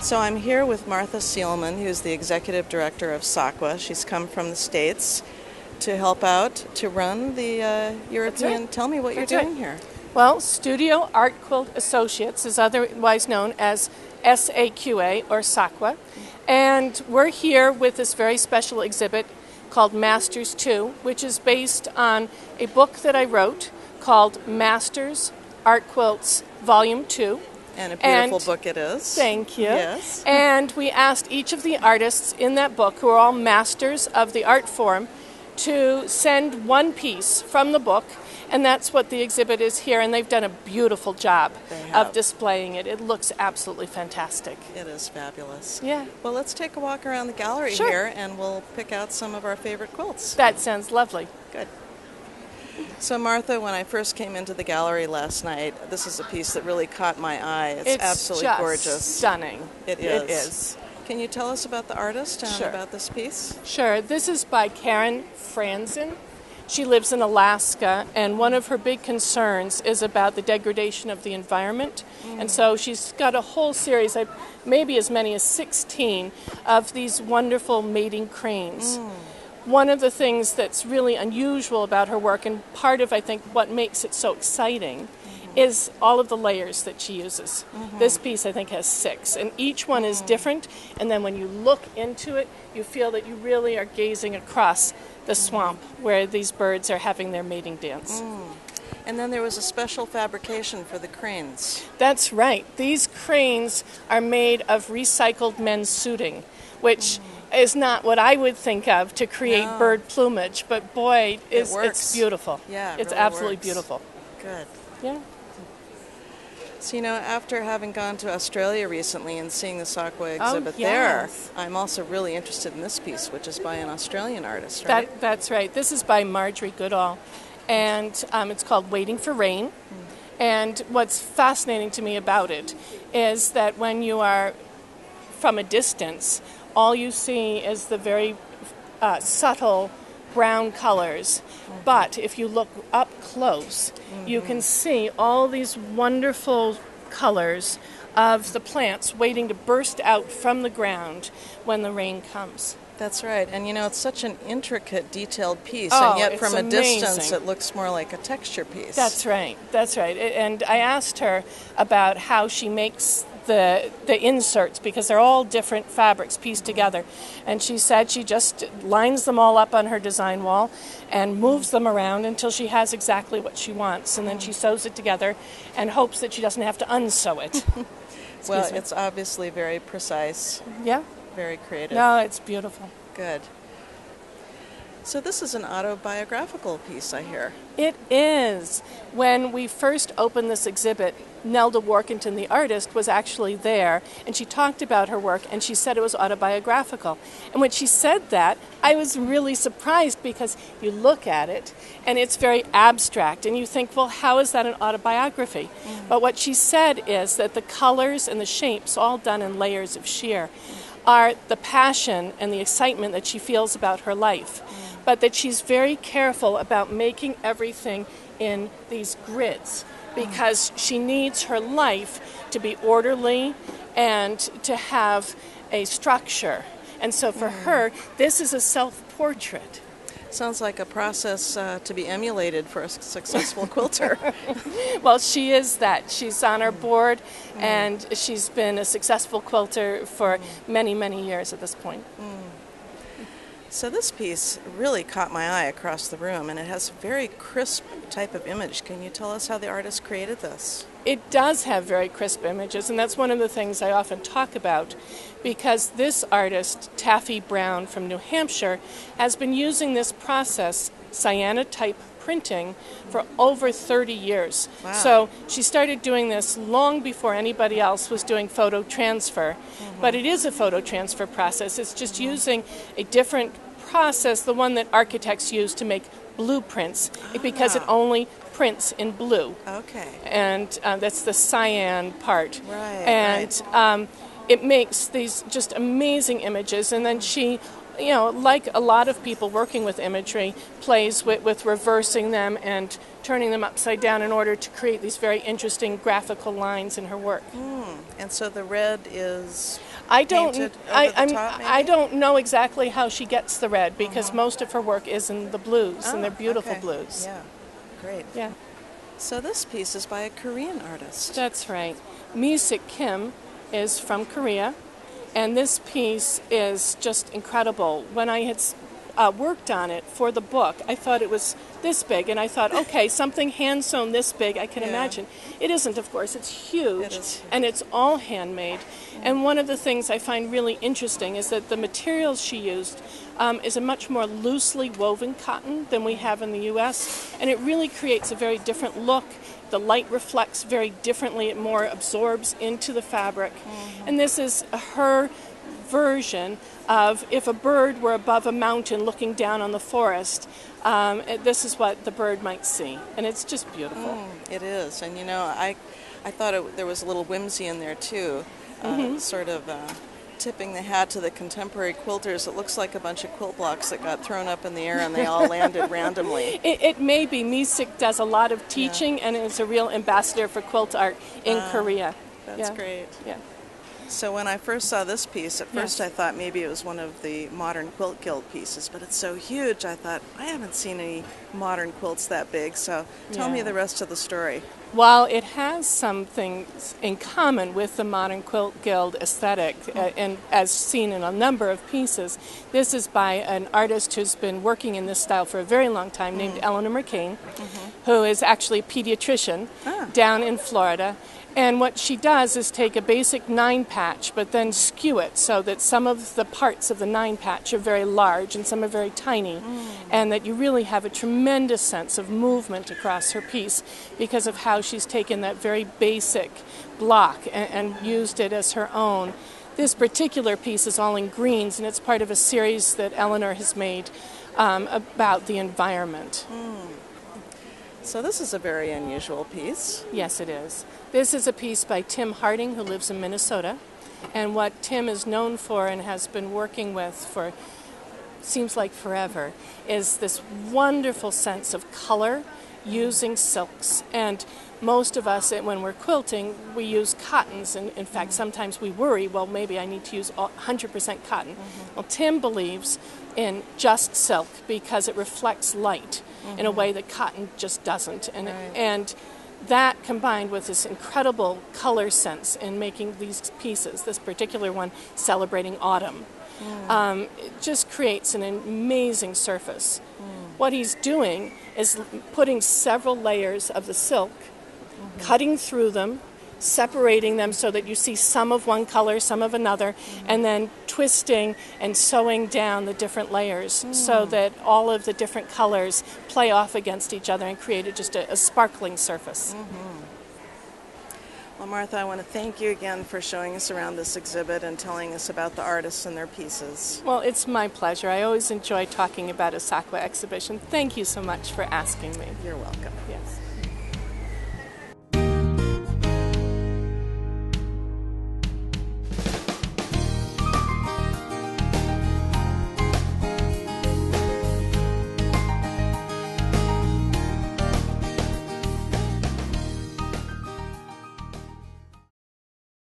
So I'm here with Martha Sielman, who's the Executive Director of SAQA. She's come from the States to help out, to run the European... Right. Tell me what you're doing here. Well, Studio Art Quilt Associates is otherwise known as SAQA or SAQA. And we're here with this very special exhibit called Masters 2, which is based on a book that I wrote called Masters Art Quilts Volume 2. And a beautiful book it is. Thank you. Yes. And we asked each of the artists in that book, who are all masters of the art form, to send one piece from the book, and that's what the exhibit is here, and they've done a beautiful job of displaying it. It looks absolutely fantastic. It is fabulous. Yeah. Well, let's take a walk around the gallery here, and we'll pick out some of our favorite quilts. That sounds lovely. Good. So, Martha, when I first came into the gallery last night, this is a piece that really caught my eye. It's absolutely just gorgeous. Stunning. It is. It is. Can you tell us about the artist and Sure. about this piece? Sure. This is by Karin Franzen. She lives in Alaska, and one of her big concerns is about the degradation of the environment. And so she's got a whole series, maybe as many as 16, of these wonderful mating cranes. One of the things that's really unusual about her work, and part of, I think, what makes it so exciting, is all of the layers that she uses. This piece, I think, has 6, and each one is different, and then when you look into it, you feel that you really are gazing across the swamp where these birds are having their mating dance. And then there was a special fabrication for the cranes. That's right. These cranes are made of recycled men's suiting, which is not what I would think of to create bird plumage, but boy, it's beautiful. Yeah, it's really absolutely works. Beautiful. Good. Yeah. So, you know, after having gone to Australia recently and seeing the SAQA exhibit yes. there, I'm also really interested in this piece, which is by an Australian artist, right? That's right. This is by Margery Goodal, and it's called Waiting for Rain. And what's fascinating to me about it is that when you are from a distance, all you see is the very subtle brown colors. But if you look up close, you can see all these wonderful colors of the plants waiting to burst out from the ground when the rain comes. That's right. And, you know, it's such an intricate, detailed piece, Oh, and yet it's from a amazing. distance it looks more like a texture piece. That's right. That's right. And I asked her about how she makes the inserts, because they're all different fabrics pieced together, and she said she just lines them all up on her design wall and moves them around until she has exactly what she wants, and then she sews it together and hopes that she doesn't have to unsew it. Well, it's obviously very precise. Yeah. Very creative. No, it's beautiful. Good. So this is an autobiographical piece, I hear. It is. When we first opened this exhibit, Nelda Warkentin, the artist, was actually there, and she talked about her work, and she said it was autobiographical. And when she said that, I was really surprised, because you look at it, and it's very abstract, and you think, well, how is that an autobiography? But what she said is that the colors and the shapes, all done in layers of sheer, are the passion and the excitement that she feels about her life, but that she's very careful about making everything in these grids, because she needs her life to be orderly and to have a structure. And so for her, this is a self-portrait. Sounds like a process to be emulated for a successful quilter. Well, she is that. She's on our board, and she's been a successful quilter for many, many years at this point. So this piece really caught my eye across the room, and it has a very crisp type of image. Can you tell us how the artist created this? It does have very crisp images, and that's one of the things I often talk about, because this artist, Taffy Brown from New Hampshire, has been using this process, Cyanotype Printing, for over 30 years. Wow. So she started doing this long before anybody else was doing photo transfer. But it is a photo transfer process. It's just using a different process, the one that architects use to make blueprints, because it only prints in blue. Okay. And that's the cyan part. Right. And it makes these just amazing images, and then she you know, like a lot of people working with imagery, plays with reversing them and turning them upside down in order to create these very interesting graphical lines in her work. And so the red is I painted over the top, maybe? I don't know exactly how she gets the red, because most of her work is in the blues, and they're beautiful blues. Yeah, great. Yeah. So this piece is by a Korean artist. That's right. Misik Kim is from Korea, and this piece is just incredible. When I had worked on it for the book, I thought it was this big, and I thought, okay, something hand-sewn this big, I can imagine. It isn't, of course. It's huge, and it's all handmade. And one of the things I find really interesting is that the materials she used is a much more loosely woven cotton than we have in the U.S., and it really creates a very different look. The light reflects very differently. It more absorbs into the fabric. And this is her version of if a bird were above a mountain looking down on the forest, this is what the bird might see. And it's just beautiful. It is. And, you know, I thought there was a little whimsy in there, too, sort of tipping the hat to the contemporary quilters. It looks like a bunch of quilt blocks that got thrown up in the air and they all landed randomly. It may be. Misik does a lot of teaching and is a real ambassador for quilt art in Korea. That's great. Yeah. So when I first saw this piece, at first I thought maybe it was one of the modern quilt guild pieces, but it's so huge, I thought, I haven't seen any modern quilts that big, so tell me the rest of the story. While it has some things in common with the modern quilt guild aesthetic, and as seen in a number of pieces, this is by an artist who's been working in this style for a very long time, named Eleanor McCain, who is actually a pediatrician down in Florida. And what she does is take a basic 9-patch, but then skew it so that some of the parts of the 9-patch are very large and some are very tiny, and that you really have a tremendous sense of movement across her piece because of how she's taken that very basic block and used it as her own. This particular piece is all in greens, and it's part of a series that Eleanor has made about the environment. So this is a very unusual piece. Yes, it is. This is a piece by Tim Harding, who lives in Minnesota. And what Tim is known for and has been working with for, seems like forever, is this wonderful sense of color using silks. And most of us, when we're quilting, we use cottons. And in fact, sometimes we worry, well, maybe I need to use 100% cotton. Well, Tim believes in just silk because it reflects light in a way that cotton just doesn't. And that combined with this incredible color sense in making these pieces, this particular one celebrating autumn, it just creates an amazing surface. What he's doing is putting several layers of the silk, cutting through them, separating them so that you see some of one color, some of another, and then twisting and sewing down the different layers so that all of the different colors play off against each other and create just a sparkling surface. Well, Martha, I want to thank you again for showing us around this exhibit and telling us about the artists and their pieces. Well, it's my pleasure. I always enjoy talking about a SAQA exhibition. Thank you so much for asking me. You're welcome. Yes.